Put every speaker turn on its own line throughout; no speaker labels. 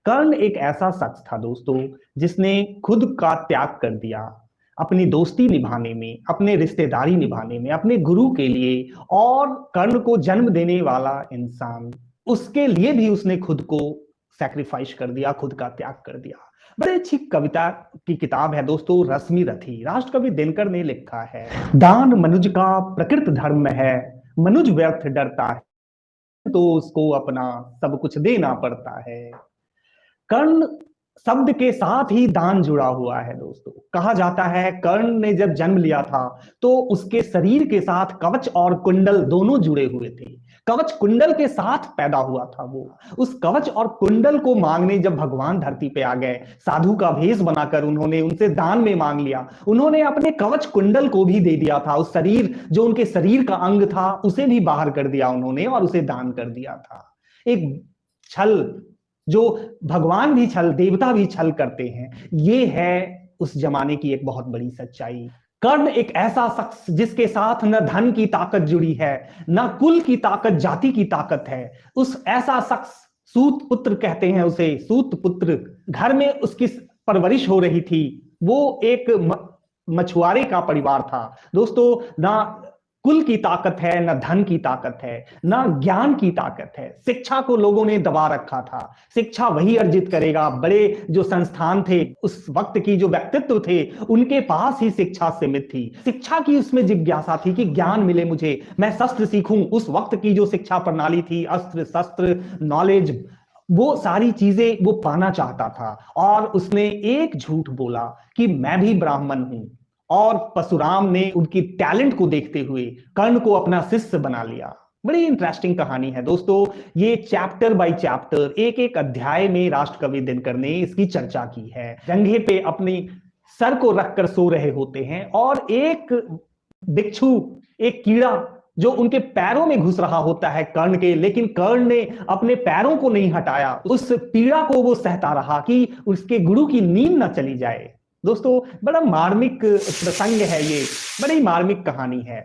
कर्ण एक ऐसा शख्स था दोस्तों, जिसने खुद का त्याग कर दिया अपनी दोस्ती निभाने में, अपने रिश्तेदारी निभाने में, अपने गुरु के लिए। और कर्ण को जन्म देने वाला इंसान, उसके लिए भी उसने खुद को सैक्रिफाइस कर दिया, खुद का त्याग कर दिया। बड़े अच्छी कविता की किताब है दोस्तों, रश्मि रथी, राष्ट्रकवि दिनकर ने लिखा है। दान मनुज का प्रकृत धर्म है, मनुज व्यर्थ डरता है तो उसको अपना सब कुछ देना पड़ता है। कर्ण शब्द के साथ ही दान जुड़ा हुआ है दोस्तों। कहा जाता है कर्ण ने जब जन्म लिया था तो उसके शरीर के साथ कवच और कुंडल दोनों जुड़े हुए थे। कवच कुंडल के साथ पैदा हुआ था वो। उस कवच और कुंडल को मांगने जब भगवान धरती पे आ गए, साधु का भेष बनाकर उन्होंने उनसे दान में मांग लिया। उन्होंने अपने कवच कुंडल को भी दे दिया था। उस शरीर, जो उनके शरीर का अंग था, उसे भी बाहर कर दिया उन्होंने और उसे दान कर दिया था। एक छल, जो भगवान भी छल, देवता भी छल करते हैं, ये है उस जमाने की एक बहुत बड़ी सच्चाई। कर्ण एक ऐसा शख्स जिसके साथ न धन की ताकत जुड़ी है, न कुल की ताकत, जाति की ताकत है। उस ऐसा शख्स, सूत पुत्र कहते हैं उसे, सूत पुत्र, घर में उसकी परवरिश हो रही थी। वो एक मछुआरे का परिवार था दोस्तों। ना कुल की ताकत है, न धन की ताकत है, न ज्ञान की ताकत है। शिक्षा को लोगों ने दबा रखा था। शिक्षा वही अर्जित करेगा। बड़े जो संस्थान थे उस वक्त की, जो व्यक्तित्व थे, उनके पास ही शिक्षा सीमित थी। शिक्षा की उसमें जिज्ञासा थी कि ज्ञान मिले मुझे, मैं शस्त्र सीखूं। उस वक्त की जो शिक्षा प्रणाली थी, अस्त्र शस्त्र, नॉलेज, वो सारी चीजें वो पाना चाहता था। और उसने एक झूठ बोला कि मैं भी ब्राह्मण हूं। और परशुराम ने उनकी टैलेंट को देखते हुए कर्ण को अपना शिष्य बना लिया। बड़ी इंटरेस्टिंग कहानी है दोस्तों। ये चैप्टर बाय चैप्टर, एक एक अध्याय में राष्ट्रकवि दिनकर ने इसकी चर्चा की है। जंघे पे अपने सर को रखकर सो रहे होते हैं और एक बिच्छू, एक कीड़ा जो उनके पैरों में घुस रहा होता है कर्ण के, लेकिन कर्ण ने अपने पैरों को नहीं हटाया। उस पीड़ा को वो सहता रहा कि उसके गुरु की नींद ना चली जाए। दोस्तों बड़ा मार्मिक प्रसंग है ये, बड़ी मार्मिक कहानी है।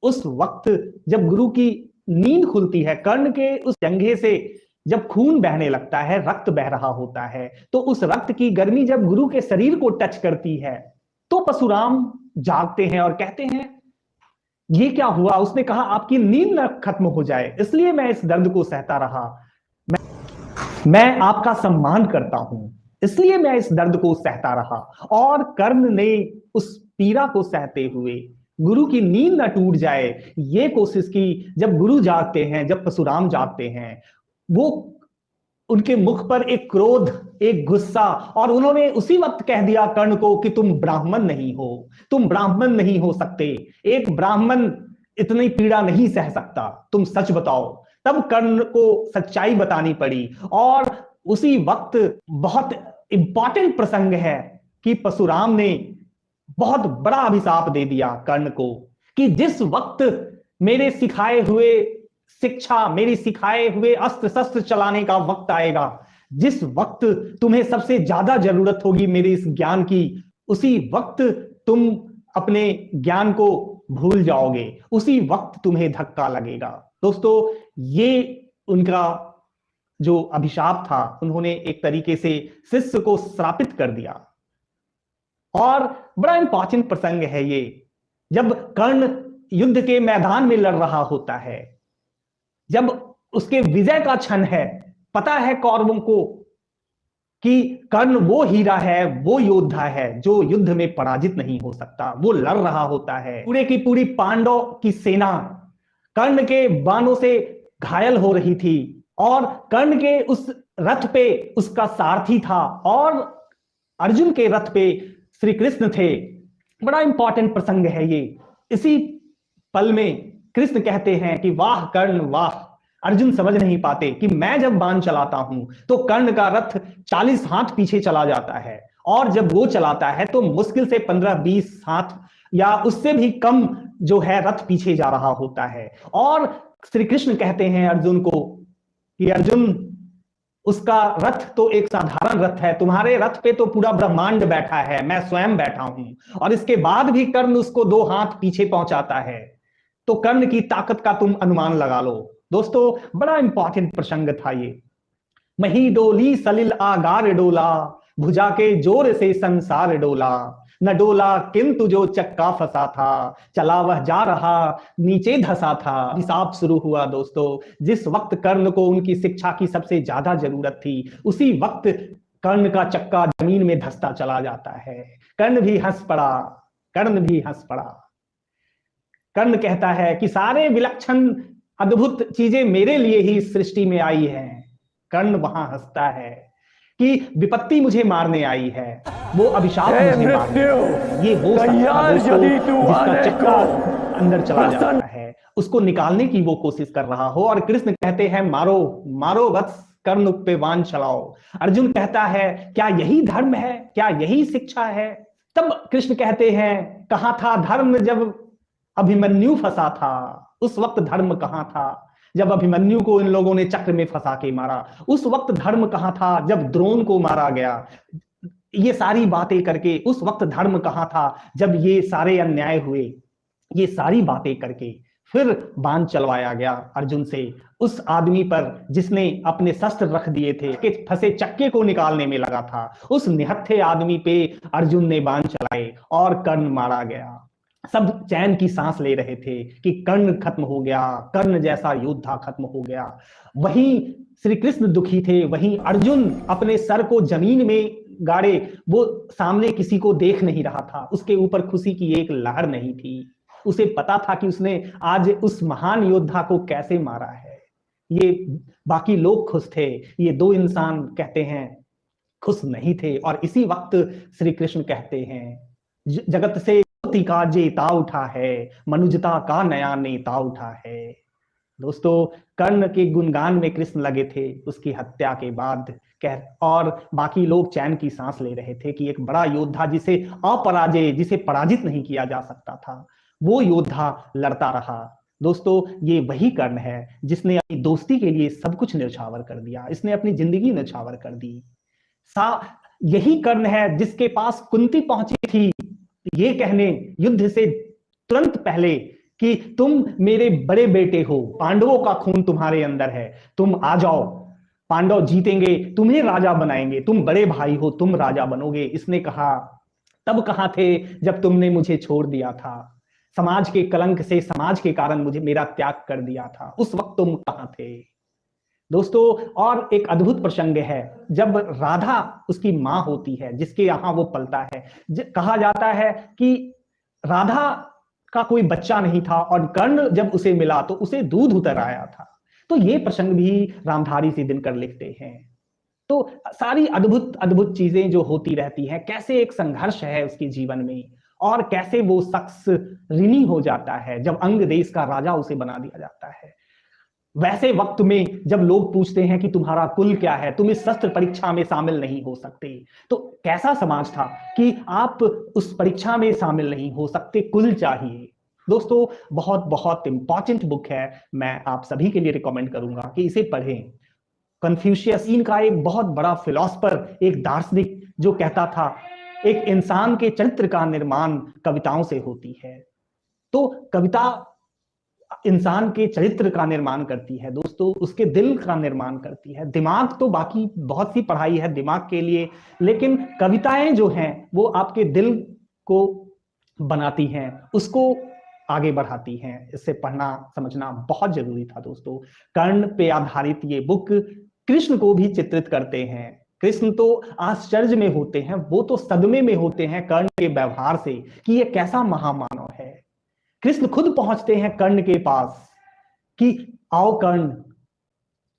उस वक्त जब गुरु की नींद खुलती है, कर्ण के उस जंघे से जब खून बहने लगता है, रक्त बह रहा होता है, तो उस रक्त की गर्मी जब गुरु के शरीर को टच करती है, तो परशुराम जागते हैं और कहते हैं ये क्या हुआ। उसने कहा आपकी नींद न खत्म हो जाए, इसलिए मैं इस दर्द को सहता रहा। मैं आपका सम्मान करता हूं, इसलिए मैं इस दर्द को सहता रहा। और कर्ण ने उस पीड़ा को सहते हुए गुरु की नींद न टूट जाए, ये कोशिश की। जब गुरु जागते हैं, जब परशुराम जागते हैं, वो उनके मुख पर एक क्रोध, एक गुस्सा, और उन्होंने उसी वक्त कह दिया कर्ण को कि तुम ब्राह्मण नहीं हो, तुम ब्राह्मण नहीं हो सकते। एक ब्राह्मण इतनी पीड़ा नहीं सह सकता, तुम सच बताओ। तब कर्ण को सच्चाई बतानी पड़ी। और उसी वक्त बहुत इंपॉर्टेंट प्रसंग है कि परशुराम ने बहुत बड़ा अभिशाप दे दिया कर्ण को कि जिस वक्त मेरे सिखाए हुए शिक्षा, मेरी सिखाए हुए अस्त्र शस्त्र चलाने का वक्त आएगा, जिस वक्त तुम्हें सबसे ज्यादा जरूरत होगी मेरे इस ज्ञान की, उसी वक्त तुम अपने ज्ञान को भूल जाओगे, उसी वक्त तुम्हें धक्का लगेगा। दोस्तों ये उनका जो अभिशाप था, उन्होंने एक तरीके से शिष्य को श्रापित कर दिया। और बड़ा इंपॉर्टेंट प्रसंग है ये, जब कर्ण युद्ध के मैदान में लड़ रहा होता है, जब उसके विजय का क्षण है, पता है कौरवों को कि कर्ण वो हीरा है, वो योद्धा है जो युद्ध में पराजित नहीं हो सकता। वो लड़ रहा होता है, पूरे की पूरी पांडव की सेना कर्ण के बाणों से घायल हो रही थी, और कर्ण के उस रथ पे उसका सारथी था, और अर्जुन के रथ पे श्री कृष्ण थे। बड़ा इंपॉर्टेंट प्रसंग है ये। इसी पल में कृष्ण कहते हैं कि वाह कर्ण वाह। अर्जुन समझ नहीं पाते कि मैं जब बाण चलाता हूं तो कर्ण का रथ 40 हाथ पीछे चला जाता है, और जब वो चलाता है तो मुश्किल से 15-20 हाथ या उससे भी कम जो है रथ पीछे जा रहा होता है। और श्री कृष्ण कहते हैं अर्जुन को कि अर्जुन, उसका रथ तो एक साधारण रथ है, तुम्हारे रथ पे तो पूरा ब्रह्मांड बैठा है, मैं स्वयं बैठा हूं, और इसके बाद भी कर्ण उसको 2 हाथ पीछे पहुंचाता है, तो कर्ण की ताकत का तुम अनुमान लगा लो। दोस्तों बड़ा इंपॉर्टेंट प्रसंग था ये। मही डोली सलिल आगार डोला, भुजा के जोर से संसार डोला, न डोला किंतु जो चक्का फंसा था, चला वह जा रहा नीचे धसा था। हिसाब शुरू हुआ दोस्तों। जिस वक्त कर्ण को उनकी शिक्षा की सबसे ज्यादा जरूरत थी, उसी वक्त कर्ण का चक्का जमीन में धंसता चला जाता है। कर्ण भी हंस पड़ा, कर्ण भी हंस पड़ा। कर्ण कहता है कि सारे विलक्षण अद्भुत चीजें मेरे लिए ही सृष्टि में आई हैं। कर्ण वहां हंसता है कि विपत्ति मुझे मारने आई है, वो अभिशाप मुझे मारने आई है। ये वो जिसका चक्का अंदर चला जाता है, उसको निकालने की वो कोशिश कर रहा हो। और कृष्ण कहते हैं मारो मारो वत्स, कर्ण पे बाण चलाओ। अर्जुन कहता है क्या यही धर्म है, क्या यही शिक्षा है? तब कृष्ण कहते हैं कहां था धर्म जब अभिमन्यु फंसा था। उस वक्त धर्म कहां था जब अभिमन्यु को इन लोगों ने चक्र में फंसा के मारा? उस वक्त धर्म कहां था जब द्रोण को मारा गया? ये सारी बातें करके उस वक्त धर्म कहां था जब ये सारे अन्याय हुए? ये सारी बातें करके फिर बाण चलवाया गया अर्जुन से उस आदमी पर जिसने अपने शस्त्र रख दिए थे, कि फंसे चक्के को निकालने में लगा था। उस निहत्थे आदमी पे अर्जुन ने बाण चलाए और कर्ण मारा गया। सब चैन की सांस ले रहे थे कि कर्ण खत्म हो गया, कर्ण जैसा योद्धा खत्म हो गया। वहीं श्री कृष्ण दुखी थे, वहीं अर्जुन अपने सर को जमीन में गाड़े वो सामने किसी को देख नहीं रहा था। उसके ऊपर खुशी की एक लहर नहीं थी। उसे पता था कि उसने आज उस महान योद्धा को कैसे मारा है। ये बाकी लोग खुश थे, ये दो इंसान कहते हैं खुश नहीं थे। और इसी वक्त श्री कृष्ण कहते हैं जगत से का जेता उठा है, मनुजता का नया नेता उठा है। दोस्तों कर्ण के गुणगान में कृष्ण लगे थे उसकी हत्या के बाद और बाकी लोग चैन की सांस ले रहे थे कि एक बड़ा योद्धा जिसे अपराजय, जिसे पराजित नहीं किया जा सकता था, वो योद्धा लड़ता रहा। दोस्तों ये वही कर्ण है जिसने अपनी दोस्ती के लिए सब कुछ न्यौछावर कर दिया, इसने अपनी जिंदगी न्यौछावर कर दी। यही कर्ण है जिसके पास कुंती पहुंची थी ये कहने युद्ध से तुरंत पहले कि तुम मेरे बड़े बेटे हो, पांडवों का खून तुम्हारे अंदर है, तुम आ जाओ, पांडव जीतेंगे, तुम्हें राजा बनाएंगे, तुम बड़े भाई हो, तुम राजा बनोगे। इसने कहा तब कहां थे जब तुमने मुझे छोड़ दिया था, समाज के कलंक से, समाज के कारण मुझे मेरा त्याग कर दिया था, उस वक्त तुम कहां थे? दोस्तों और एक अद्भुत प्रसंग है जब राधा उसकी मां होती है जिसके यहां वो पलता है। कहा जाता है कि राधा का कोई बच्चा नहीं था और कर्ण जब उसे मिला तो उसे दूध उतर आया था। तो ये प्रसंग भी रामधारी सी दिनकर लिखते हैं। तो सारी अद्भुत अद्भुत चीजें जो होती रहती हैं, कैसे एक संघर्ष है उसके जीवन में और कैसे वो शख्स ऋणी हो जाता है जब अंग देश का राजा उसे बना दिया जाता है। वैसे वक्त में जब लोग पूछते हैं कि तुम्हारा कुल क्या है, तुम इस शस्त्र परीक्षा में शामिल नहीं हो सकते, तो कैसा समाज था कि आप उस परीक्षा में शामिल नहीं हो सकते, कुल चाहिए। दोस्तों बहुत बहुत इंपॉर्टेंट बुक है, मैं आप सभी के लिए रिकमेंड करूंगा कि इसे पढ़ें। कन्फ्यूशियस इनका एक बहुत बड़ा फिलोसफर, एक दार्शनिक जो कहता था एक इंसान के चरित्र का निर्माण कविताओं से होती है। तो कविता इंसान के चरित्र का निर्माण करती है दोस्तों, उसके दिल का निर्माण करती है। दिमाग तो बाकी बहुत सी पढ़ाई है दिमाग के लिए, लेकिन कविताएं जो हैं वो आपके दिल को बनाती हैं, उसको आगे बढ़ाती हैं। इससे पढ़ना समझना बहुत जरूरी था दोस्तों। कर्ण पे आधारित ये बुक कृष्ण को भी चित्रित करते हैं। कृष्ण तो आश्चर्य में होते हैं, वो तो सदमे में होते हैं कर्ण के व्यवहार से कि ये कैसा महामानव है। कृष्ण खुद पहुंचते हैं कर्ण के पास कि आओ कर्ण,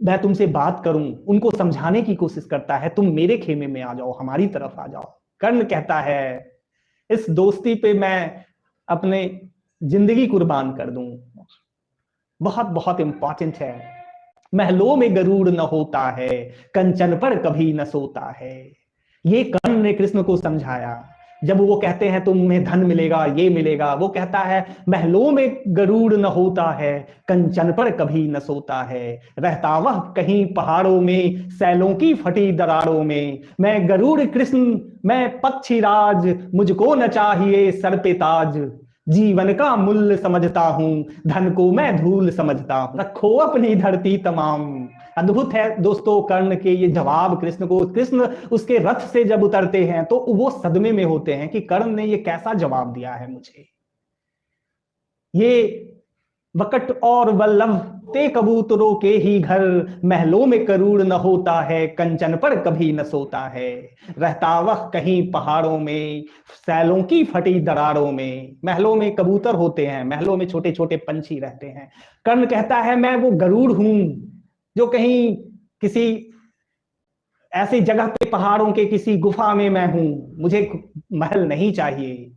मैं तुमसे बात करूं, उनको समझाने की कोशिश करता है, तुम मेरे खेमे में आ जाओ, हमारी तरफ आ जाओ। कर्ण कहता है इस दोस्ती पे मैं अपने जिंदगी कुर्बान कर दूं। बहुत बहुत इंपॉर्टेंट है। महलों में गरुड़ न होता है, कंचन पर कभी न सोता है। ये कर्ण ने कृष्ण को समझाया। जब वो कहते हैं तुम्हें धन मिलेगा, ये मिलेगा, वो कहता है महलों में गरुड़ न होता है, कंचन पर कभी न सोता है। रहता वह कहीं पहाड़ों में, सैलों की फटी दरारों में। मैं गरुड़ कृष्ण, मैं पक्षीराज, मुझको न चाहिए सर पे ताज। जीवन का मूल्य समझता हूं, धन को मैं धूल समझता हूं। रखो अपनी धरती तमाम, अद्भुत है दोस्तों कर्ण के ये जवाब कृष्ण को। कृष्ण उसके रथ से जब उतरते हैं तो वो सदमे में होते हैं कि कर्ण ने ये कैसा जवाब दिया है मुझे। ये वकट और वल्लभ ते कबूतरों के ही घर, महलों में करूर न होता है, कंचन पर कभी न सोता है, रहता वह कहीं पहाड़ों में, सैलों की फटी दरारों में। महलों में कबूतर होते हैं, महलों में छोटे छोटे पंछी रहते हैं। कर्ण कहता है मैं वो गरुड़ हूं जो कहीं किसी ऐसी जगह पे पहाड़ों के किसी गुफा में मैं हूं, मुझे महल नहीं चाहिए।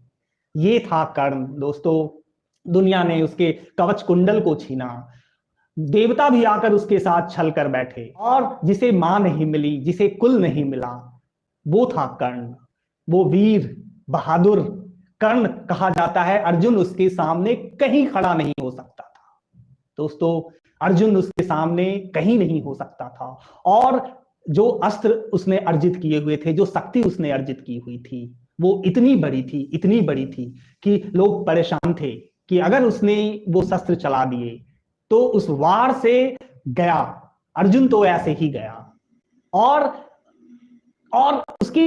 ये था कर्ण दोस्तों। दुनिया ने उसके कवच कुंडल को छीना, देवता भी आकर उसके साथ छल कर बैठे, और जिसे मां नहीं मिली, जिसे कुल नहीं मिला, वो था कर्ण। वो वीर बहादुर कर्ण कहा जाता है। अर्जुन उसके सामने कहीं खड़ा नहीं हो सकता था दोस्तों। अर्जुन उसके सामने कहीं नहीं हो सकता था। और जो अस्त्र उसने अर्जित किए हुए थे, जो शक्ति उसने अर्जित की हुई थी, वो इतनी बड़ी थी, इतनी बड़ी थी कि लोग परेशान थे कि अगर उसने वो शस्त्र चला दिए तो उस वार से गया, अर्जुन तो ऐसे ही गया। और उसकी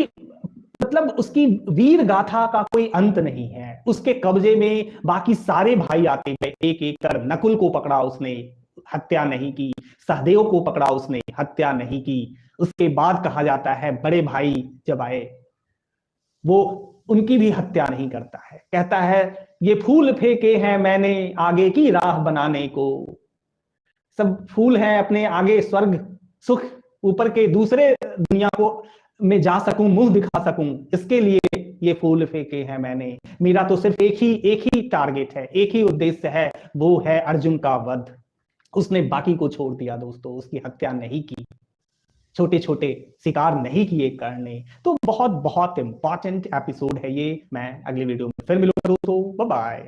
मतलब उसकी वीर गाथा का कोई अंत नहीं है। उसके कब्जे में बाकी सारे भाई आते गए एक एक कर। नकुल को पकड़ा उसने, हत्या नहीं की। सहदेव को पकड़ा उसने, हत्या नहीं की। उसके बाद कहा जाता है बड़े भाई जब आए, वो उनकी भी हत्या नहीं करता है। कहता है ये फूल फेंके हैं मैंने आगे की राह बनाने को। सब फूल हैं अपने आगे, स्वर्ग सुख ऊपर के दूसरे दुनिया को में जा सकूं, मुंह दिखा सकूं, इसके लिए ये फूल फेंके हैं मैंने। मेरा तो सिर्फ एक ही टारगेट है, एक ही उद्देश्य है, वो है अर्जुन का वध। उसने बाकी को छोड़ दिया दोस्तों, उसकी हत्या नहीं की, छोटे छोटे शिकार नहीं किए कर्ण ने। तो बहुत बहुत इंपॉर्टेंट एपिसोड है ये। मैं अगले वीडियो में फिर मिलूंगा दोस्तों। Bye bye.